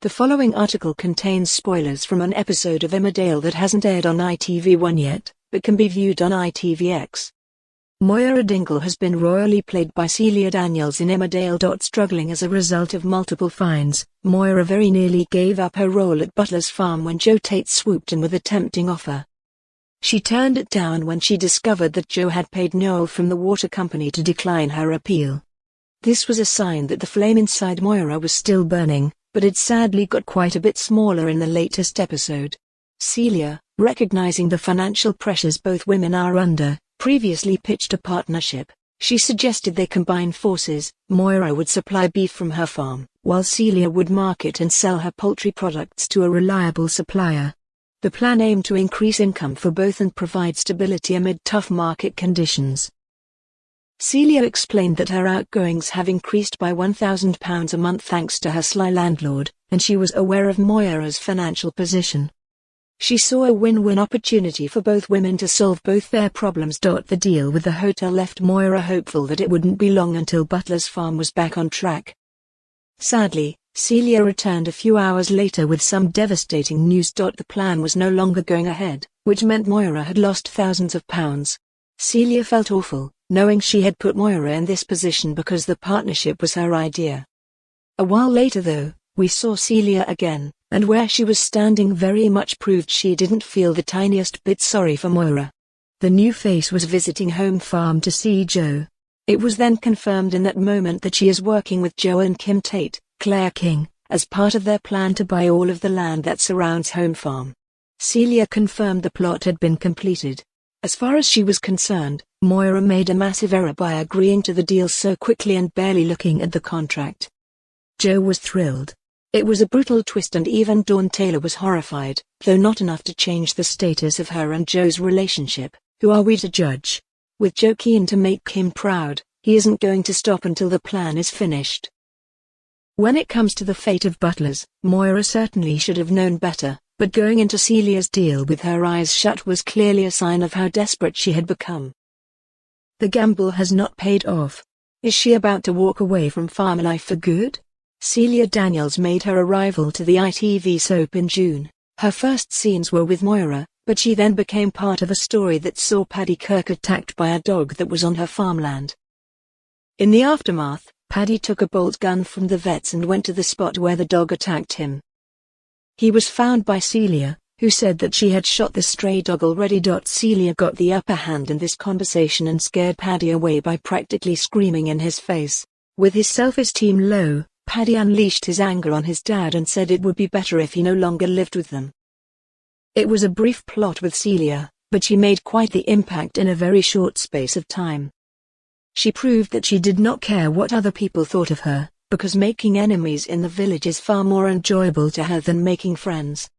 The following article contains spoilers from an episode of Emmerdale that hasn't aired on ITV1 yet, but can be viewed on ITVX. Moira Dingle has been royally played by Celia Daniels in Emmerdale. Struggling as a result of multiple fines, Moira very nearly gave up her role at Butler's farm when Joe Tate swooped in with a tempting offer. She turned it down when she discovered that Joe had paid Noel from the water company to decline her appeal. This was a sign that the flame inside Moira was still burning, but it sadly got quite a bit smaller in the latest episode. Celia, recognizing the financial pressures both women are under, previously pitched a partnership. She suggested they combine forces. Moira would supply beef from her farm, while Celia would market and sell her poultry products to a reliable supplier. The plan aimed to increase income for both and provide stability amid tough market conditions. Celia explained that her outgoings have increased by £1,000 a month thanks to her sly landlord, and she was aware of Moira's financial position. She saw a win-win opportunity for both women to solve both their problems. The deal with the hotel left Moira hopeful that it wouldn't be long until Butler's farm was back on track. Sadly, Celia returned a few hours later with some devastating news. The plan was no longer going ahead, which meant Moira had lost thousands of pounds. Celia felt awful, knowing she had put Moira in this position because the partnership was her idea. A while later though, we saw Celia again, and where she was standing very much proved she didn't feel the tiniest bit sorry for Moira. The new face was visiting home farm to see Joe. It was then confirmed in that moment that she is working with Joe and Kim Tate, Claire King, as part of their plan to buy all of the land that surrounds home farm. Celia confirmed the plot had been completed. As far as she was concerned, Moira made a massive error by agreeing to the deal so quickly and barely looking at the contract. Joe was thrilled. It was a brutal twist and even Dawn Taylor was horrified, though not enough to change the status of her and Joe's relationship. Who are we to judge? With Joe keen to make Kim proud, he isn't going to stop until the plan is finished. When it comes to the fate of Butlers, Moira certainly should have known better, but going into Celia's deal with her eyes shut was clearly a sign of how desperate she had become. The gamble has not paid off. Is she about to walk away from farm life for good? Celia Daniels made her arrival to the ITV soap in June. Her first scenes were with Moira, but she then became part of a story that saw Paddy Kirk attacked by a dog that was on her farmland. In the aftermath, Paddy took a bolt gun from the vets and went to the spot where the dog attacked him. He was found by Celia, who said that she had shot the stray dog already. Celia got the upper hand in this conversation and scared Paddy away by practically screaming in his face. With his self-esteem low, Paddy unleashed his anger on his dad and said it would be better if he no longer lived with them. It was a brief plot with Celia, but she made quite the impact in a very short space of time. She proved that she did not care what other people thought of her, because making enemies in the village is far more enjoyable to her than making friends.